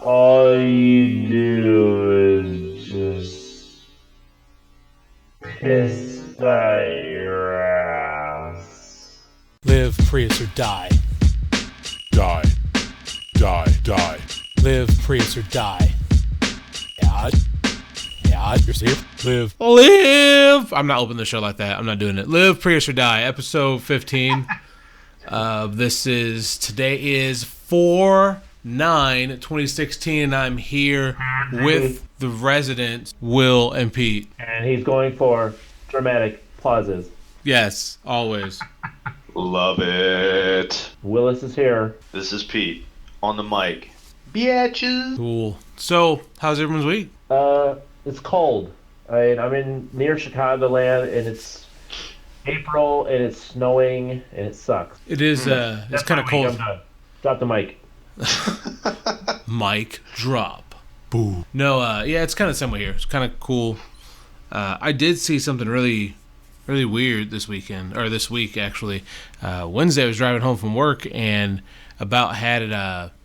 All you do is just piss out your ass. Live, Prius, or die. Die. Die. Die. Live, Prius, or die. Yeah, you're safe. Live. I'm not opening the show like that. I'm not doing it. Live, Prius, or die. Episode 15. Today is 4/9/2016, and I'm here with the residents, Will and Pete. And he's going for dramatic pauses. Yes, always. Love it. Willis is here. This is Pete on the mic. Bitches. Cool. So, how's everyone's week? It's cold. I'm in near Chicagoland, and it's April, and it's snowing, and it sucks. It is, it's kind of cold. I'm done. Drop the mic. Mic drop. Boo. No, yeah, it's kind of similar here. It's kind of cool. I did see something really weird this weekend, or this week actually. Wednesday I was driving home from work and about had it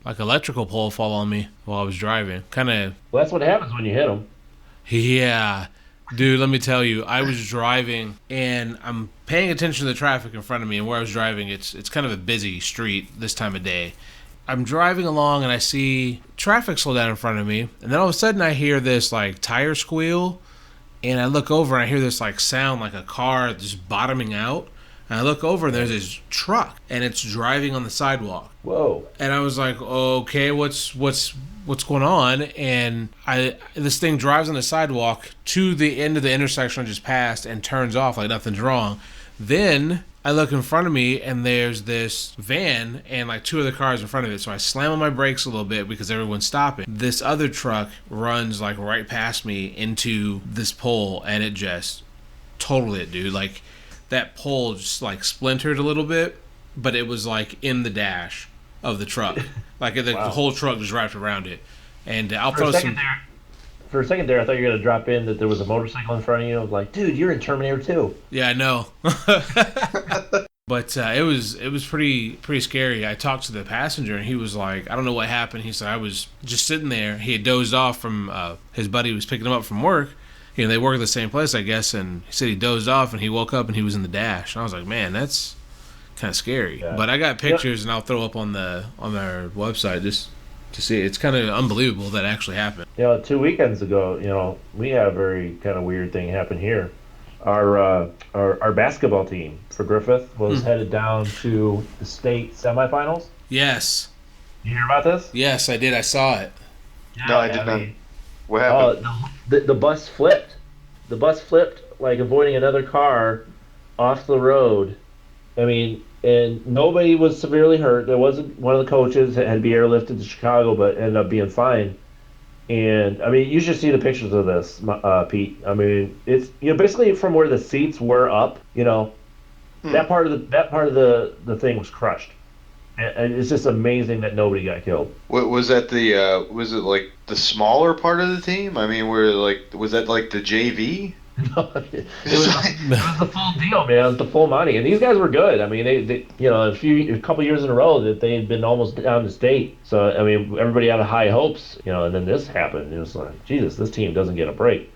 like electrical pole fall on me while I was driving. Well, that's what happens when you hit them. Yeah. Dude, let me tell you, I was driving and I'm paying attention to the traffic in front of me, and where I was driving, it's kind of a busy street this time of day. I'm driving along and I see traffic slow down in front of me, and then all of a sudden I hear this like tire squeal, and I look over and I hear this like sound like a car just bottoming out, and I look over and there's this truck and it's driving on the sidewalk. Whoa. And I was like, okay, what's going on? And this thing drives on the sidewalk to the end of the intersection I just passed and turns off like nothing's wrong. Then I look in front of me and there's this van and like two other cars in front of it. So I slam on my brakes a little bit because everyone's stopping. This other truck runs like right past me into this pole, and it just totaled it, dude. Like that pole just like splintered a little bit, but it was like in the dash of the truck. Like the Wow. whole truck just wrapped around it. And I'll For throw a second there, I thought you were going to drop in that there was a motorcycle in front of you. I was like, dude, you're in Terminator 2. Yeah, I know. But it was pretty scary. I talked to the passenger, and he was like, I don't know what happened. He said, I was just sitting there. He had dozed off from his buddy was picking him up from work. You know, they work at the same place, I guess, and he said he dozed off, and he woke up, and he was in the dash. And I was like, man, that's kind of scary. Yeah. But I got pictures, and I'll throw up on our website just to see. It's kind of unbelievable that actually happened. 2 weekends ago, we had a very kind of weird thing happen here. Our basketball team for Griffith was headed down to the state semifinals. Yes. You hear about this? Yes, I did. I saw it. No, I did not. What happened? The bus flipped. The bus flipped, like avoiding another car off the road. And nobody was severely hurt. There wasn't one of the coaches that had to be airlifted to Chicago, but ended up being fine. And you should see the pictures of this, Pete. It's basically from where the seats were up. That part of the thing was crushed. And it's just amazing that nobody got killed. What was that? Was it like the smaller part of the team? Was that like the JV? No, it was the full deal, man. It was the full money, and these guys were good. They a couple years in a row that they had been almost down to state. So everybody had high hopes, and then this happened. It was like, Jesus, this team doesn't get a break.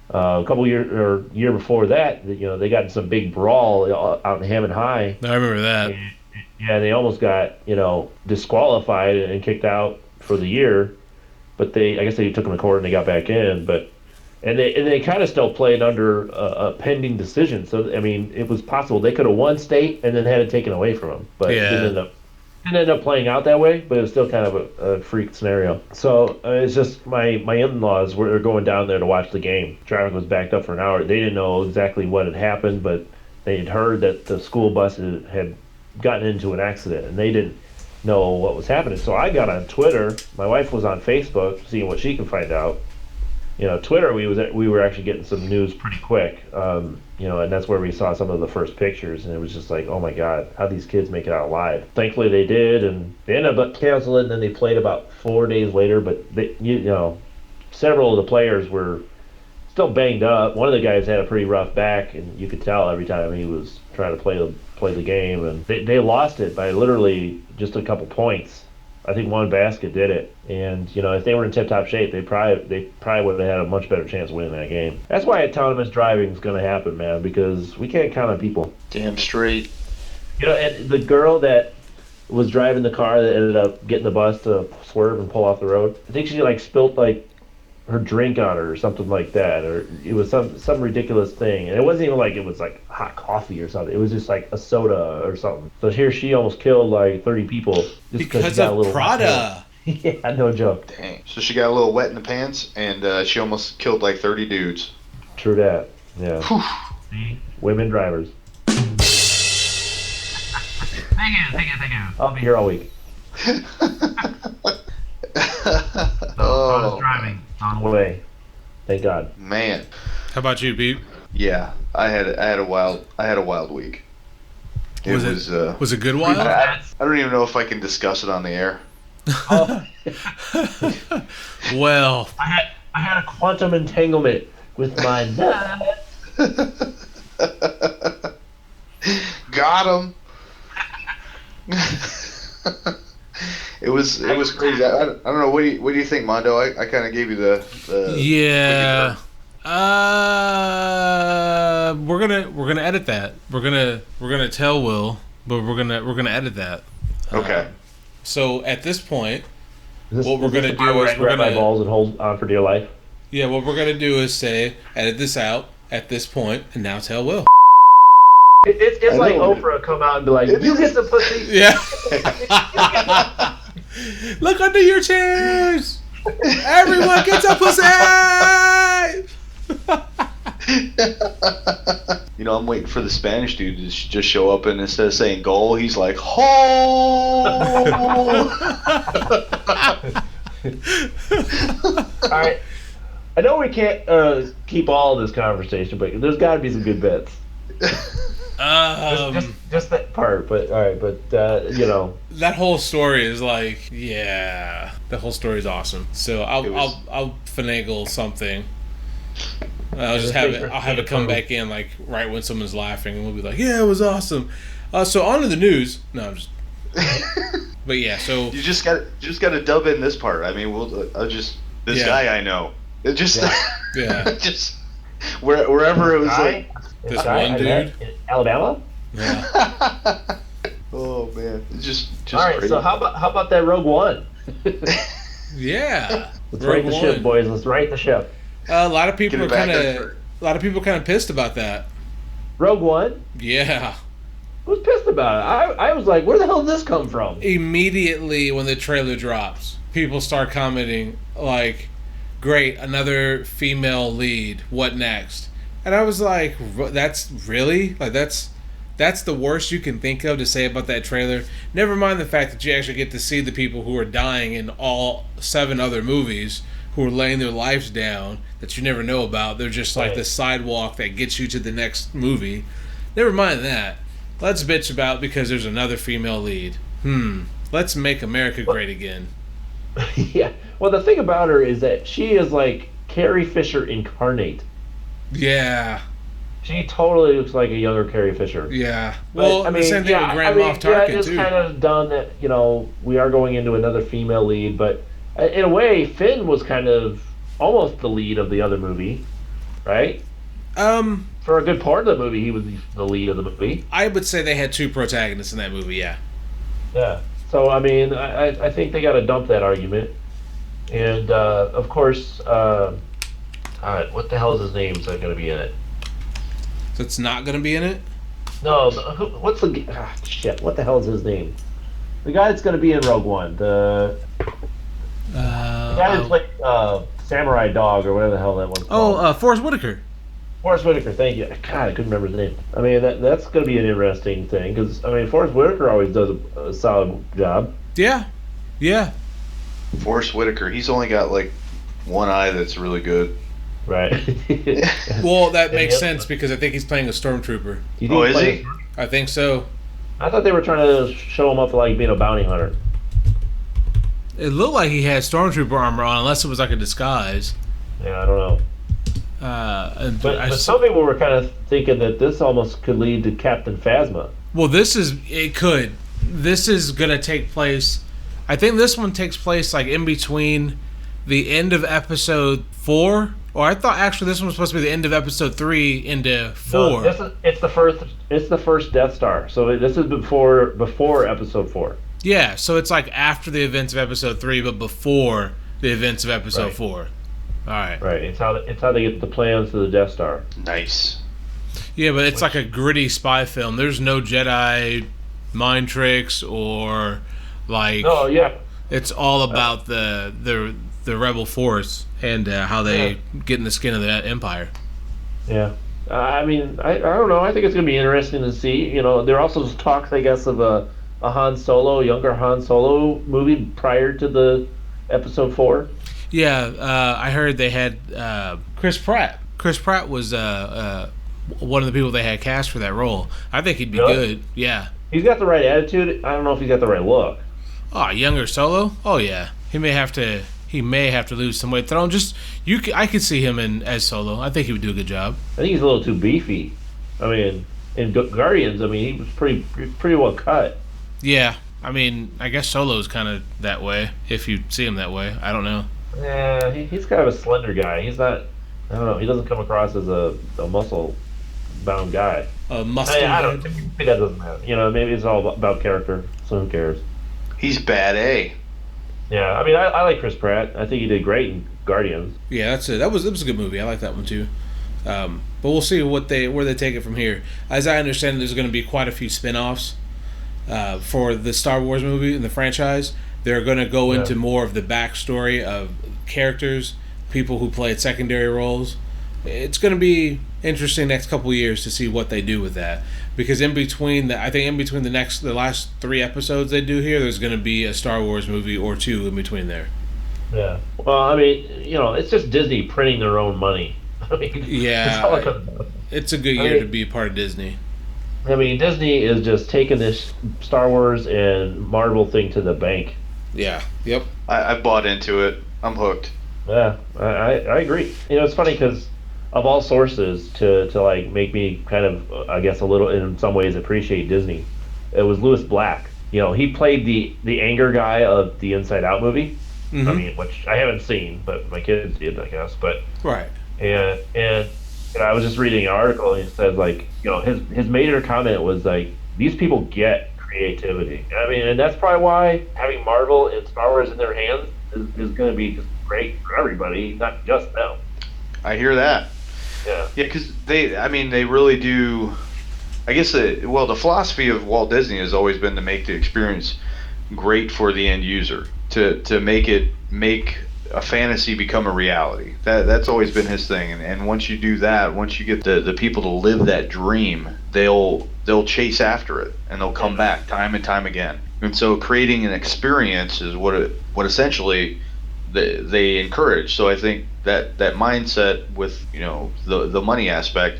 A couple year before that, they got in some big brawl out in Hammond High. I remember that. Yeah, they almost got disqualified and kicked out for the year, but I guess they took them to court and they got back in. And they kind of still played under a pending decision. So it was possible they could have won state and then had it taken away from them, but yeah. It didn't end up playing out that way. But it was still kind of a freak scenario. So it's just my in-laws were going down there to watch the game. Traffic was backed up for an hour. They didn't know exactly what had happened, but they had heard that the school bus had gotten into an accident, and they didn't know what was happening. So I got on Twitter. My wife was on Facebook, seeing what she could find out. Twitter, we were actually getting some news pretty quick, and that's where we saw some of the first pictures, and it was just like, oh my God, how'd these kids make it out alive? Thankfully they did, and they ended up canceling, and then they played about 4 days later, but several of the players were still banged up. One of the guys had a pretty rough back, and you could tell every time he was trying to play the game, and they lost it by literally just a couple points. I think one basket did it. And if they were in tip-top shape, they probably would have had a much better chance of winning that game. That's why autonomous driving is going to happen, man, because we can't count on people. Damn straight. And the girl that was driving the car that ended up getting the bus to swerve and pull off the road, I think she spilt her drink on her or something like that, or it was some ridiculous thing, and it wasn't even it was hot coffee or something. It was just a soda or something. So here she almost killed 30 people just because she got a little Prada. Yeah, no joke. Dang. So she got a little wet in the pants, and she almost killed 30 dudes. True that. Yeah. See? Women drivers. Thank you. I'll be here all week. Autonomous driving on the way. Thank God. Man. How about you, Pete? Yeah, I had a wild week. Was it good wild? I don't even know if I can discuss it on the air. Well, I had a quantum entanglement with my nut. Got him. It was crazy. I don't know. What do you think, Mondo? I kind of gave you the yeah. We're gonna edit that. We're gonna tell Will, but we're gonna edit that. Okay. So at this point, What we're gonna do is grab my balls and hold on for dear life. Yeah, what we're gonna do is say edit this out at this point, and now tell Will. It's like Oprah come out and be like, "You get the pussy." Yeah. Look under your chairs. Everyone gets a pussy. I'm waiting for the Spanish dude to just show up, and instead of saying goal, he's like, "Ho!" All right. I know we can't keep all of this conversation, but there's got to be some good bits. Just that part, but all right, but that whole story is the whole story is awesome. So I'll finagle something. I'll have it come back in right when someone's laughing, and we'll be like, yeah, it was awesome. So on to the news. No, I'm just. But yeah, so you just got to dub in this part. I mean, guy I know. It just just wherever it was this one dude in Alabama. Yeah. Oh man, it's just all right. crazy. So how about that Rogue One? Yeah. Let's right the ship, boys. Let's right the ship. A lot of people are kind of pissed about that. Rogue One? Yeah. Who's pissed about it? I was like, where the hell did this come from? Immediately when the trailer drops, people start commenting great, another female lead. What next? And I was like, that's really? That's the worst you can think of to say about that trailer? Never mind the fact that you actually get to see the people who are dying in all 7 other movies, who are laying their lives down that you never know about. They're just the sidewalk that gets you to the next movie. Never mind that. Let's bitch about because there's another female lead. Let's make America great again. Yeah. Well, the thing about her is that she is like Carrie Fisher incarnate. Yeah. She totally looks like a younger Carrie Fisher. Yeah. Well, the same thing with Grand Moff Tarkin, it's too. kind of done that, we are going into another female lead, but in a way, Finn was kind of almost the lead of the other movie, right? For a good part of the movie, he was the lead of the movie. I would say they had 2 protagonists in that movie, yeah. Yeah. So, I mean, I think they got to dump that argument. And, of course, what the hell is his name going to be in it? So it's not going to be in it? No, what the hell is his name? The guy that's going to be in Rogue One. The guy that played Samurai Dog or whatever the hell that one's called. Forrest Whitaker. Forrest Whitaker, thank you. God, I couldn't remember his name. I mean, that's going to be an interesting thing because, Forrest Whitaker always does a solid job. Yeah. Yeah. Forrest Whitaker, he's only got one eye that's really good. Right. Well, that makes sense because I think he's playing a stormtrooper. Oh, is he? I think so. I thought they were trying to show him up being a bounty hunter. It looked like he had stormtrooper armor on, unless it was a disguise. Yeah, I don't know. But some people were kind of thinking that this almost could lead to Captain Phasma. Well, it could. This is going to take place. I think this one takes place like in between the end of episode 4. Or I thought actually this one was supposed to be the end of episode 3 into 4. No, it's the first. It's the first Death Star. So this is before episode 4. Yeah, so it's like after the events of episode 3, but before the events of episode 4. All right. Right. It's how they get the plans to the Death Star. Nice. Yeah, but it's like a gritty spy film. There's no Jedi mind tricks or like. Oh yeah. It's all about the rebel force and how they get in the skin of the Empire. Yeah. I mean, I don't know. I think it's going to be interesting to see. You know, there also was talks, I guess, of a younger Han Solo movie prior to the episode 4. Yeah, I heard they had Chris Pratt. Chris Pratt was one of the people they had cast for that role. I think he'd be good. Yeah. He's got the right attitude. I don't know if he's got the right look. Oh, younger Solo? Oh yeah. He may have to lose some weight. I could see him as Solo. I think he would do a good job. I think he's a little too beefy. I mean, in Guardians, I mean, he was pretty well cut. Yeah. I mean, I guess Solo's kind of that way, if you see him that way. I don't know. Yeah, he's kind of a slender guy. He's not, I don't know, he doesn't come across as a muscle-bound guy. A muscle I don't think that doesn't matter. You know, maybe it's all about character, so who cares? He's bad A. Yeah, I mean, I like Chris Pratt. I think he did great in Guardians. Yeah, that's it. That was a good movie. I like that one too. But we'll see where they take it from here. As I understand, there's going to be quite a few spin-offs for the Star Wars movie and the franchise. They're going to go into more of the backstory of characters, people who played secondary roles. It's going to be interesting next couple of years to see what they do with that. Because in between the last 3 episodes they do here, there's going to be a Star Wars movie or 2 in between there. Yeah. Well, I mean, you know, it's just Disney printing their own money. I mean, yeah. It's a good year to be a part of Disney. I mean, Disney is just taking this Star Wars and Marvel thing to the bank. Yeah. Yep. I bought into it. I'm hooked. Yeah, I agree. You know, it's funny because of all sources to like make me kind of, I guess, a little in some ways appreciate Disney, it was Louis Black. You know, he played the anger guy of the Inside Out movie. Mm-hmm. I mean, which I haven't seen, but my kids did, I guess. But right. And I was just reading an article, and it says, like, you know, his major comment was like, these people get creativity. I mean, and that's probably why having Marvel and Star Wars in their hands is going to be just great for everybody, not just them. I hear that. Yeah. Yeah, because they really do. I guess the philosophy of Walt Disney has always been to make the experience great for the end user, to make a fantasy become a reality. That's always been his thing. And once you do that, once you get the people to live that dream, they'll chase after it, and they'll come back time and time again. And so creating an experience is what essentially they encourage. So I think that mindset with, you know, the money aspect,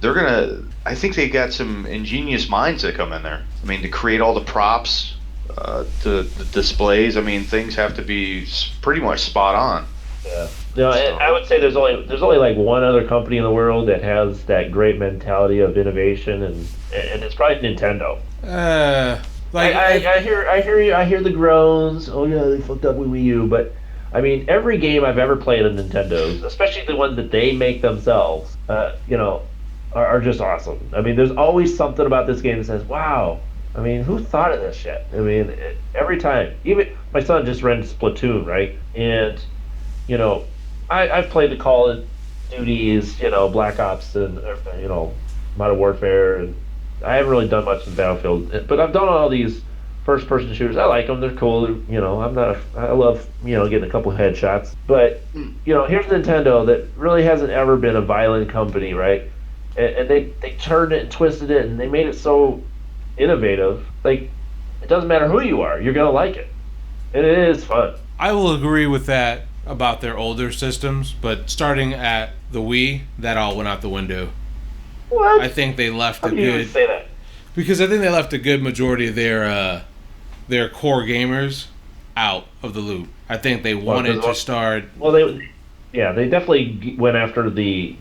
I think they got some ingenious minds that come in there. I mean, to create all the props, the displays. I mean, things have to be pretty much spot on. Yeah. No, I would say there's only like one other company in the world that has that great mentality of innovation, and it's probably Nintendo. I hear the groans. Oh yeah, they fucked up with Wii U, but I mean, every game I've ever played on Nintendo's, especially the ones that they make themselves, you know, are just awesome. I mean, there's always something about this game that says, "Wow." I mean, who thought of this shit? I mean, every time. Even my son just ran Splatoon, right? And you know, I've played the Call of Duties, you know, Black Ops, and you know, Modern Warfare, and I haven't really done much in Battlefield, but I've done all these first-person shooters. I like them; they're cool. You know, I love, you know, getting a couple headshots. But you know, here's Nintendo that really hasn't ever been a violent company, right? And they turned it and twisted it, and they made it so innovative. Like, it doesn't matter who you are, you're gonna like it, and it is fun. I will agree with that about their older systems, but starting at the Wii, that all went out the window. What? I think they left How a do you good say that? because I think they left a good majority of their core gamers out of the loop. I think they wanted to start. Well, Yeah, they definitely went after the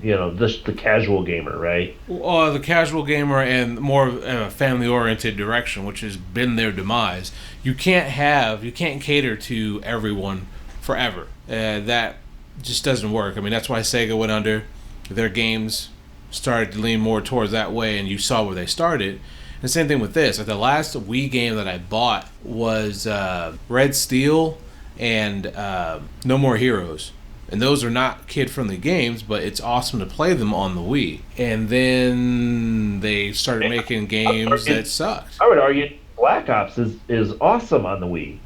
casual gamer, right? The casual gamer and more family-oriented direction, which has been their demise. You can't cater to everyone forever. That just doesn't work. I mean, that's why Sega went under. Their games started to lean more towards that way, and you saw where they started. And same thing with this. Like the last Wii game that I bought was Red Steel and No More Heroes. And those are not kid-friendly games, but it's awesome to play them on the Wii. And then they started making games that sucked. I would argue Black Ops is awesome on the Wii.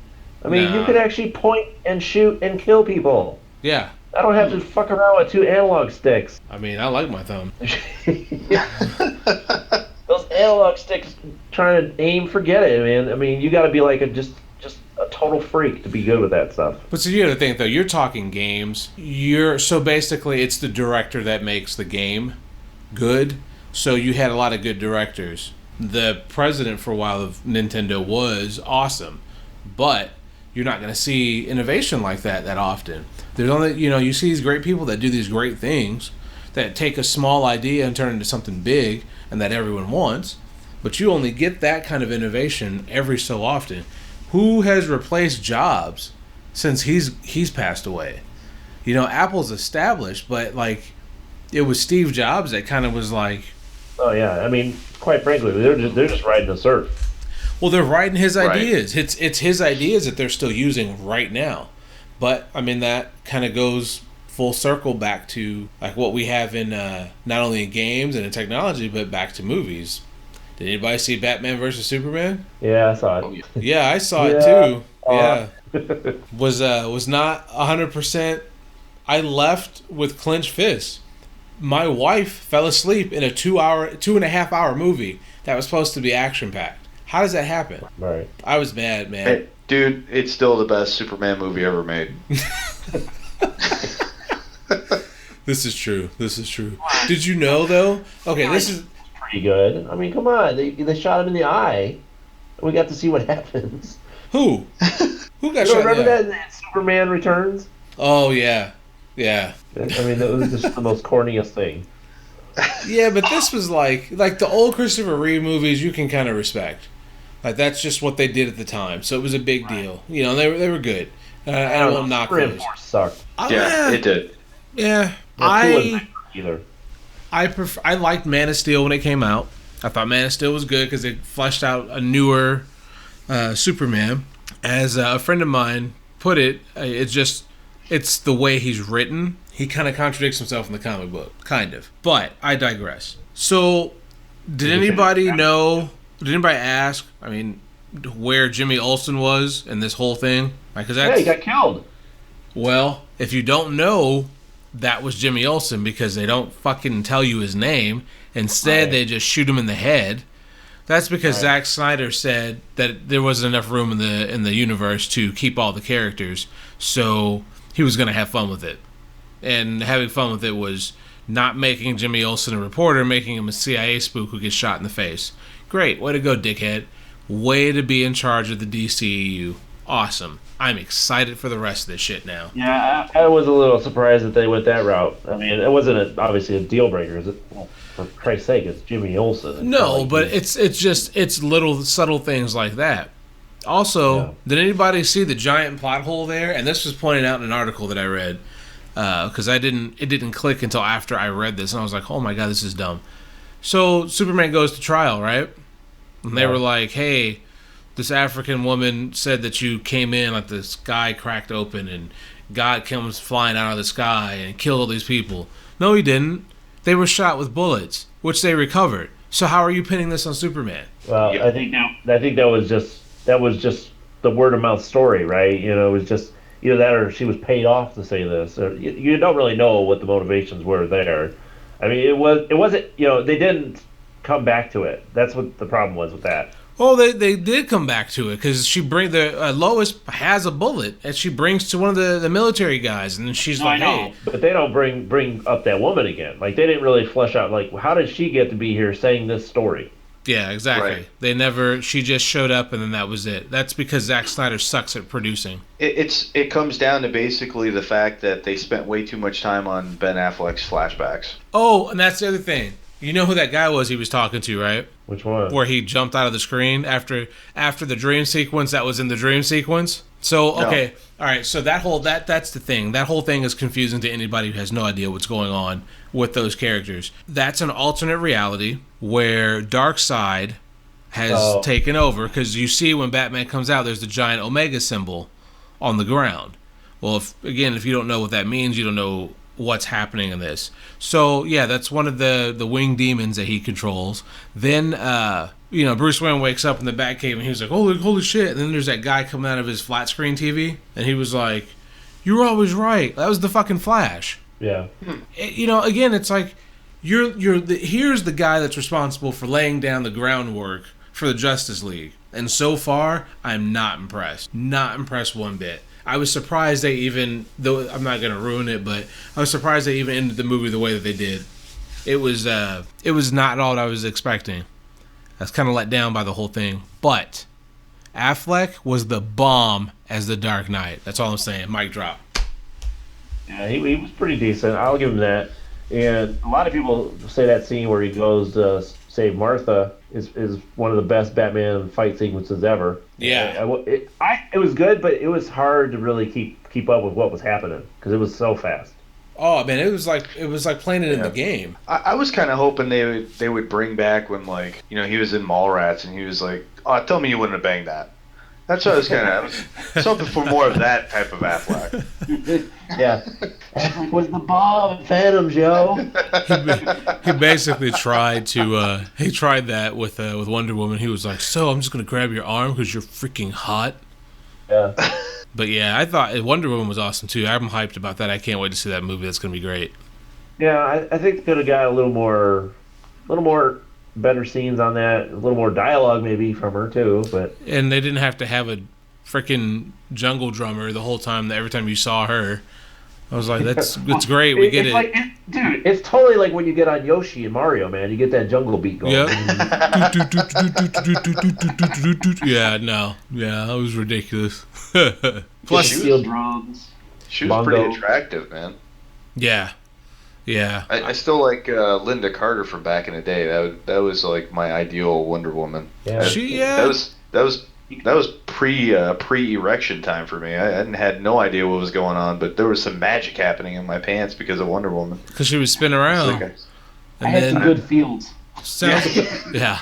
I mean, you could actually point and shoot and kill people. Yeah. I don't have to fuck around with 2 analog sticks. I mean, I like my thumb. Those analog sticks trying to aim, forget it, man. I mean, you got to be like just a total freak to be good with that stuff. But so you got to think though, you're talking games. So basically, it's the director that makes the game good. So you had a lot of good directors. The president for a while of Nintendo was awesome, but you're not going to see innovation like that often. There's only you see these great people that do these great things that take a small idea and turn it into something big and that everyone wants, but you only get that kind of innovation every so often. Who has replaced Jobs since he's passed away? Apple's established, but like it was Steve Jobs that kind of was like, oh yeah, I mean, quite frankly, they're just riding the surf. Well, they're riding his ideas. Right. It's his ideas that they're still using right now. But I mean that kind of goes full circle back to like what we have in not only in games and in technology, but back to movies. Did anybody see Batman versus Superman? Yeah, I saw it. Oh, yeah. Yeah, I saw it too. Yeah, was not 100%. I left with clenched fists. My wife fell asleep in a 2.5 hour movie that was supposed to be action packed. How does that happen? Right. I was mad, man. Hey, dude, it's still the best Superman movie ever made. This is true. Did you know though? Okay, this is pretty good. I mean, come on, they shot him in the eye. We got to see what happens. Who got You shot? remember Yeah. that in Superman Returns? Oh yeah. I mean, that was just the most corniest thing. Yeah, but this was like the old Christopher Reeve movies. You can kind of respect. Like that's just what they did at the time, so it was a big deal. They were good. I won't knock Superman those. 4 sucked. Yeah, it did. Yeah, Either. I liked Man of Steel when it came out. I thought Man of Steel was good because it fleshed out a newer Superman. As a friend of mine put it, it's the way he's written. He kind of contradicts himself in the comic book, kind of. But I digress. So, did anybody ask? I mean, where Jimmy Olsen was in this whole thing? Because He got killed. Well, if you don't know, that was Jimmy Olsen because they don't fucking tell you his name. Instead, They just shoot him in the head. That's because Zack Snyder said that there wasn't enough room in the universe to keep all the characters, so he was going to have fun with it. And having fun with it was not making Jimmy Olsen a reporter, making him a CIA spook who gets shot in the face. Great, way to go, dickhead. Way to be in charge of the DCEU. Awesome. I'm excited for the rest of this shit now. Yeah, I was a little surprised that they went that route. I mean, it wasn't obviously a deal breaker. Well, for Christ's sake, it's Jimmy Olsen. No, but it's little subtle things like that. Also, Did anybody see the giant plot hole there? And this was pointed out in an article that I read because it didn't click until after I read this, and I was like, oh my god, this is dumb. So Superman goes to trial, right? And they were like, hey, this African woman said that you came in like the sky cracked open and God comes flying out of the sky and killed all these people. No, he didn't. They were shot with bullets, which they recovered. So how are you pinning this on Superman? Well, Yep. I think that was just the word of mouth story, right? It was just either that or she was paid off to say this. Or you don't really know what the motivations were there. I mean, it wasn't. They didn't come back to it. That's what the problem was with that. Oh, they did come back to it because Lois has a bullet and she brings to one of the military guys, and then she's like, "Hey," but they don't bring up that woman again. Like they didn't really flesh out like how did she get to be here saying this story? Yeah, exactly. Right. She just showed up and then that was it. That's because Zack Snyder sucks at producing. It comes down to basically the fact that they spent way too much time on Ben Affleck's flashbacks. Oh, and that's the other thing. You know who that guy was he was talking to, right? Which one? Where he jumped out of the screen after the dream sequence that was in the dream sequence. So, okay. All right, so that's the thing. That whole thing is confusing to anybody who has no idea what's going on with those characters. That's an alternate reality where Darkseid has taken over, because you see when Batman comes out, there's the giant Omega symbol on the ground. Well, if you don't know what that means, you don't know what's happening in this. So, yeah, that's one of the winged demons that he controls. Then, Bruce Wayne wakes up in the Batcave and he was like, holy shit. And then there's that guy coming out of his flat screen TV and he was like, you were always right. That was the fucking Flash. Yeah. Again, it's like, here's the guy that's responsible for laying down the groundwork for the Justice League. And so far, I'm not impressed. Not impressed one bit. I was surprised they even, though I'm not going to ruin it, but I was surprised they even ended the movie the way that they did. It was not all I was expecting. I was kind of let down by the whole thing. But Affleck was the bomb as the Dark Knight. That's all I'm saying. Mic drop. Yeah, he was pretty decent. I'll give him that. And a lot of people say that scene where he goes to save Martha is one of the best Batman fight sequences ever. Yeah. It was good, but it was hard to really keep up with what was happening because it was so fast. Oh man, it was like playing it in the game. I was kind of hoping they would bring back when he was in Mallrats and he was like, "Oh, tell me you wouldn't have banged that." That's what I was kind of something for more of that type of Affleck. Yeah, Affleck was the bomb, Phantom Joe. He basically tried to. He tried that with Wonder Woman. He was like, "So I'm just gonna grab your arm because you're freaking hot." Yeah. But yeah, I thought Wonder Woman was awesome too. I'm hyped about that. I can't wait to see that movie. That's gonna be great. Yeah, I think they could have got a little more better scenes on that, a little more dialogue maybe from her too. And they didn't have to have a freaking jungle drummer the whole time. Every time you saw her, I was like, "That's great. We get it." Dude, it's totally like when you get on Yoshi and Mario, man. You get that jungle beat going. Yep. Yeah, that was ridiculous. Plus, steel drums. She was pretty attractive, man. Yeah. I still like Linda Carter from back in the day. That was like my ideal Wonder Woman. Yeah. That was pre-erection time for me. I had no idea what was going on, but there was some magic happening in my pants because of Wonder Woman. Because she was spinning around. I had some good feels. Yeah.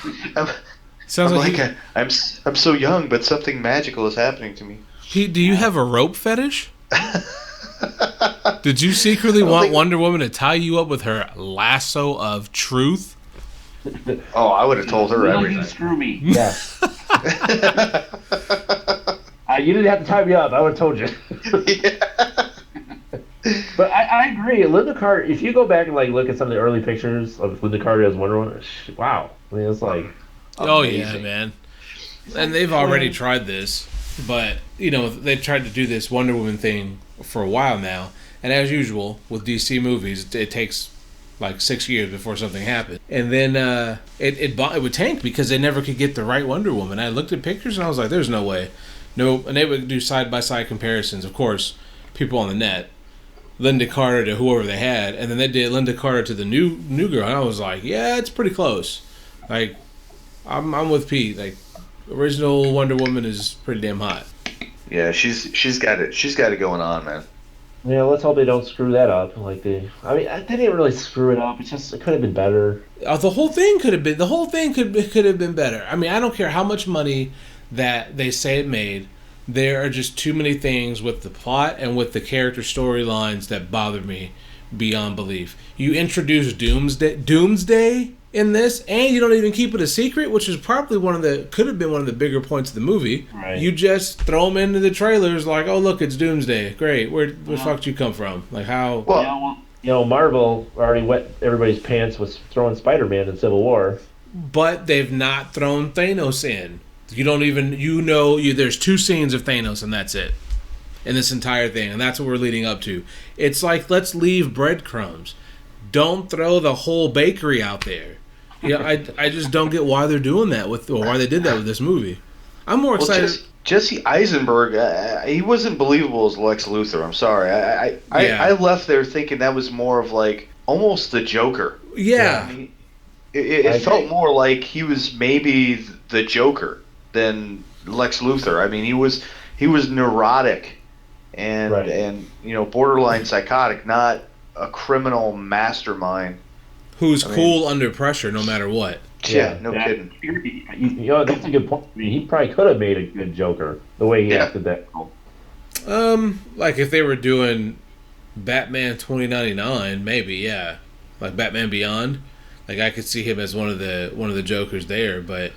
Sounds like I'm so young, but something magical is happening to me. Pete, do you have a rope fetish? Did you secretly want Wonder Woman to tie you up with her lasso of truth? Oh, I would have told her everything. You screw me. Yeah. You didn't have to tie me up. I would have told you. Yeah. But I agree. Linda Carter, if you go back and look at some of the early pictures of Linda Carter as Wonder Woman, wow. I mean, it's like oh amazing. yeah, man. And they've already tried this, but they've tried to do this Wonder Woman thing for a while now. And as usual with DC movies, it takes like 6 years before something happens. And then it would tank because they never could get the right Wonder Woman. I looked at pictures and I was like, "There's no way." No, and they would do side by side comparisons. Of course, people on the net. Linda Carter to whoever they had, and then they did Linda Carter to the new girl, and I was like, yeah, it's pretty close. Like, I'm with Pete. Like, original Wonder Woman is pretty damn hot. Yeah, she's got it going on, man. Yeah, let's hope they don't screw that up. They didn't really screw it up. It's just it could have been better. The whole thing could have been better. I mean, I don't care how much money that they say it made. There are just too many things with the plot and with the character storylines that bother me beyond belief. You introduce Doomsday in this, and you don't even keep it a secret, which is probably could have been one of the bigger points of the movie. Right. You just throw them into the trailers like, oh look, it's Doomsday. Great. Where the fuck did you come from? Like how? Well, Marvel already wet everybody's pants with throwing Spider-Man in Civil War. But they've not thrown Thanos in. You don't even, there's 2 scenes of Thanos and that's it. In this entire thing. And that's what we're leading up to. It's like, let's leave breadcrumbs. Don't throw the whole bakery out there. Yeah, I just don't get why they're doing that or why they did that with this movie. I'm more excited. Well, Jesse Eisenberg, he wasn't believable as Lex Luthor. I'm sorry. I left there thinking that was more of like almost the Joker. Yeah. I mean, it felt more like he was maybe the Joker than Lex Luthor. I mean, he was neurotic and borderline psychotic, not a criminal mastermind who's cool under pressure no matter what. Yeah, no kidding. That's a good point. I mean, he probably could have made a good Joker the way he acted that. Like if they were doing Batman 2099, maybe, yeah, like Batman Beyond. Like I could see him as one of the Jokers there, but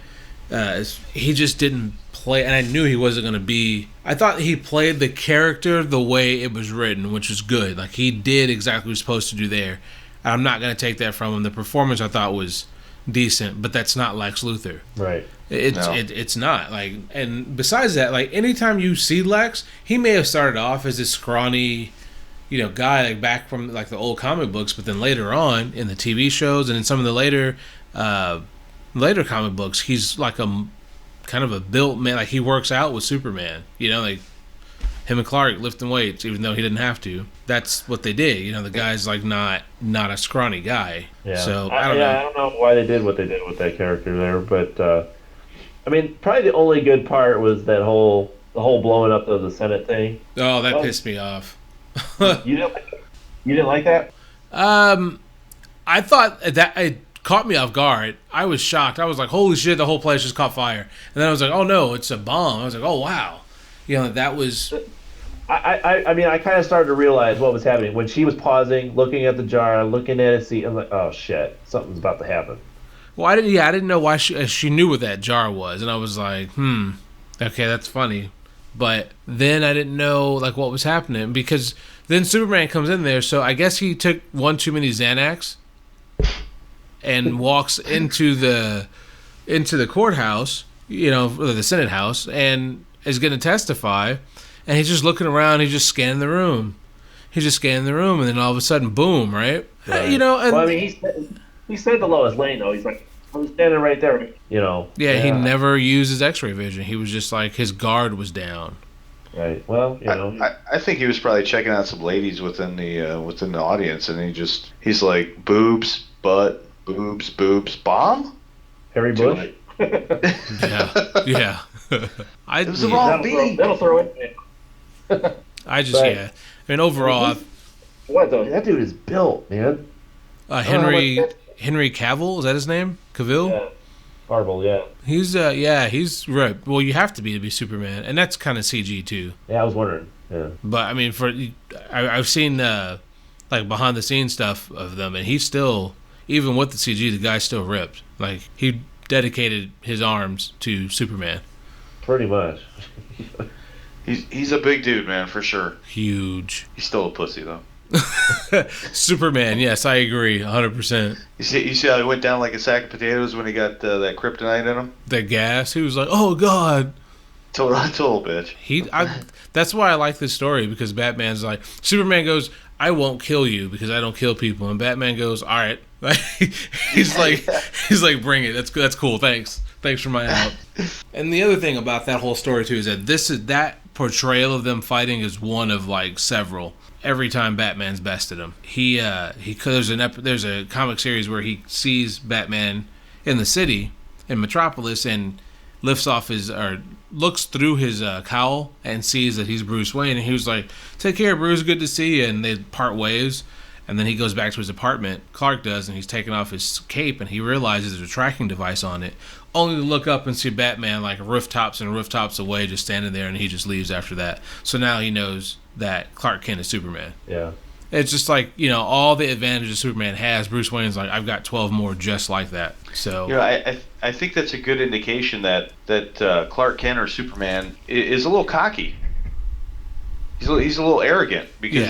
he just didn't play, and I knew he wasn't going to be. I thought he played the character the way it was written, which was good. Like he did exactly what he was supposed to do there. I'm not going to take that from him. The performance I thought was decent, but that's not Lex Luthor. Right. It's not. Like, and besides that, like anytime you see Lex, he may have started off as this scrawny, guy like back from like the old comic books, but then later on in the TV shows and in some of the later comic books, he's like a kind of a built man. Like he works out with Superman. Like him and Clark lifting weights, even though he didn't have to. That's what they did. The guy's like not a scrawny guy. Yeah. So I don't know. I don't know why they did what they did with that character there, but I mean, probably the only good part was the whole blowing up of the Senate thing. Oh, that pissed me off. You didn't like that? I thought that it caught me off guard. I was shocked. I was like, "Holy shit!" The whole place just caught fire. And then I was like, "Oh no, it's a bomb." I was like, "Oh wow." That was. I mean, I kind of started to realize what was happening when she was pausing, looking at the jar, looking at it. See, I'm like, "Oh shit, something's about to happen." Well, I didn't know why she knew what that jar was, and I was like, okay, that's funny. But then I didn't know like what was happening because then Superman comes in there, so I guess he took one too many Xanax and walks into the courthouse, or the Senate house, and is going to testify, and he's just looking around, he's just scanning the room. And then all of a sudden, boom, right? Right. And, well, I mean, he said to Lois Lane, though, he's like, I'm standing right there, Yeah, he never used his X-ray vision. He was just like, his guard was down. Right. Well, I think he was probably checking out some ladies within the audience, and he's like, boobs, butt, boobs, bomb? Harry Bush? Yeah. It was the wrong beat. That'll throw it. I mean, overall, what though? That dude is built, man. Henry Cavill, is that his name? Cavill? Yeah. Marvel, yeah. He's right. Well, you have to be Superman, and that's kind of CG too. Yeah, I was wondering. Yeah. But I mean, I've seen like behind the scenes stuff of them, and he's still, even with the CG, the guy's still ripped. Like he dedicated his arms to Superman. Pretty much. He's a big dude, man, for sure. Huge. He's still a pussy though. Superman, yes, I agree, 100%. You see how he went down like a sack of potatoes when he got that kryptonite in him? That gas, he was like, "Oh God." Total bitch. That's why I like this story, because Batman's like, Superman goes, "I won't kill you because I don't kill people," and Batman goes, "All right." he's like, "Bring it. That's cool. Thanks for my help." And the other thing about that whole story too is that that portrayal of them fighting is one of like several. Every time Batman's bested him, there's a comic series where he sees Batman in the city in Metropolis and looks through his cowl and sees that he's Bruce Wayne, and he was like, "Take care, Bruce. Good to see you." And they part ways, and then he goes back to his apartment. Clark does, and he's taking off his cape, and he realizes there's a tracking device on it. Only to look up and see Batman like rooftops and rooftops away, just standing there, and he just leaves after that. So now he knows that Clark Kent is Superman. Yeah. It's just like, all the advantages Superman has, Bruce Wayne's like, I've got 12 more just like that. So I think that's a good indication that Clark Kent or Superman is a little cocky. He's a little arrogant because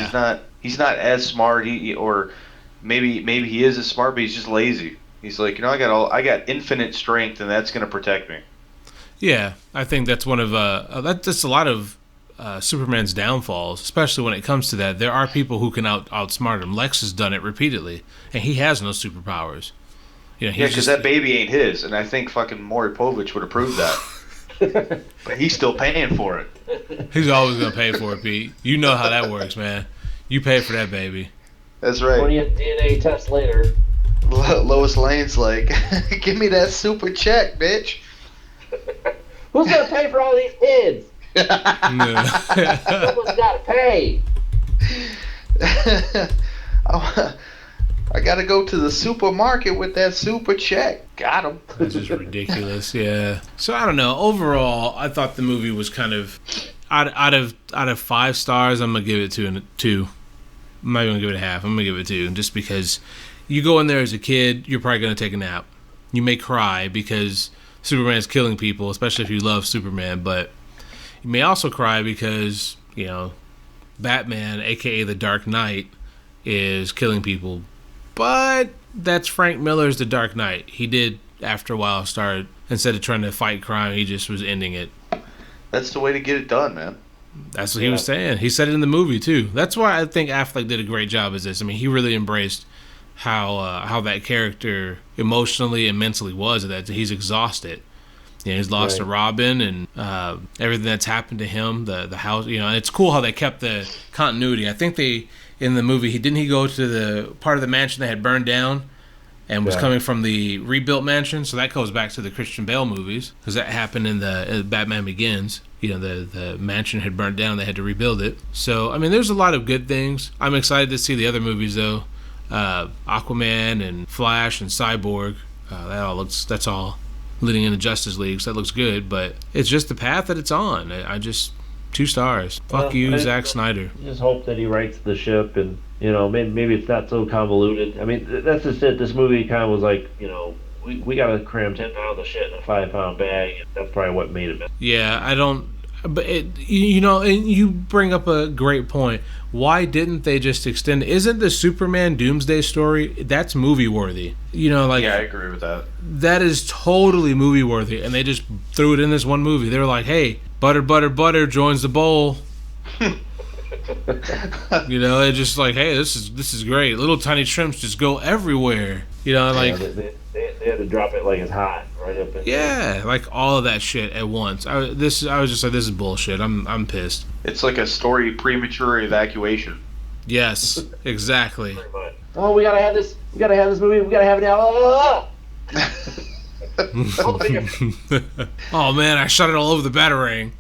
he's not as smart. Or maybe he is as smart, but he's just lazy. He's like, I got infinite strength, and that's going to protect me. Yeah, I think that's one of that's a lot of Superman's downfalls, especially when it comes to that. There are people who can outsmart him. Lex has done it repeatedly, and he has no superpowers. You know, Yeah, because that baby ain't his, and I think fucking Maury Povich would approve that. But he's still paying for it. he's always gonna pay for it, Pete. You know how that works, man. You pay for that baby. That's right. 20th DNA test later. Lois Lane's like, give me that super check, bitch. Who's gonna pay for all these kids? No. Someone's gotta pay. I gotta go to the supermarket with that super check. Got him. That's just ridiculous. Yeah. So I don't know. Overall, I thought the movie was kind of out of 5 stars. I'm gonna give it 2. I'm not gonna give it a half. I'm gonna give it 2, just because you go in there as a kid, you're probably gonna take a nap. You may cry because Superman's killing people, especially if you love Superman. But you may also cry because, you know, Batman, aka the Dark Knight, is killing people. But that's Frank Miller's The Dark Knight. He did, after a while, start, instead of trying to fight crime, he just was ending it. That's the way to get it done, man. That's what he was saying. He said it in the movie, too. That's why I think Affleck did a great job as this. I mean, he really embraced how that character emotionally and mentally was, that he's exhausted. You know, he's lost to Robin and everything that's happened to him, the house, you know, and it's cool how they kept the continuity. I think in the movie, didn't he go to the part of the mansion that had burned down and was coming from the rebuilt mansion? So that goes back to the Christian Bale movies, because that happened in the Batman Begins. You know, the mansion had burned down, they had to rebuild it. So, I mean, there's a lot of good things. I'm excited to see the other movies, though. Aquaman and Flash and Cyborg. That's all leading into Justice League, so that looks good, but it's just the path that it's on. I just 2 stars. Fuck you, Zack Snyder. Just hope that he writes the ship, and you know, maybe it's not so convoluted. I mean, that's just it. This movie kind of was like, you know, we gotta cram 10 pounds of shit in a 5-pound bag, and that's probably what made it. Yeah, I don't. But you know, and you bring up a great point. Why didn't they just extend? Isn't the Superman Doomsday story, that's movie worthy? You know, like, yeah, I agree with that. That is totally movie worthy, and they just threw it in this one movie. They were like, "Hey, butter joins the bowl." You know, they're just like, "Hey, this is great. Little tiny shrimps just go everywhere." You know, like they had to drop it like it's hot right up in there. Like all of that shit at once. I was just like, this is bullshit. I'm pissed. It's like a story premature evacuation. Yes, exactly. Oh, we gotta have this. We gotta have this movie. We gotta have it now. Oh man, I shot it all over the Batarang.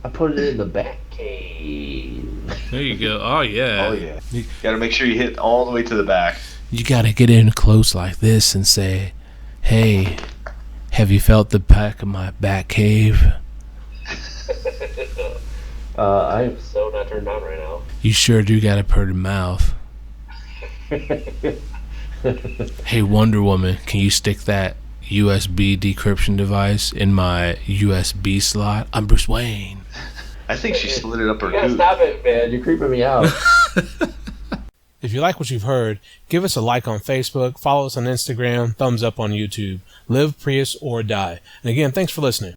I put it in the back cave. There you go. Oh yeah. Oh yeah. You gotta make sure you hit all the way to the back. You gotta get in close like this and say, "Hey, have you felt the back of my back cave?" I am so not turned on right now. You sure do got a pretty mouth. Hey, Wonder Woman, can you stick that USB decryption device in my USB slot? I'm Bruce Wayne. I think she slid it up her You gotta boot. stop it, man. You're creeping me out. If you like what you've heard, give us a like on Facebook, follow us on Instagram, thumbs up on YouTube. Live, Prius, or die. And again, thanks for listening.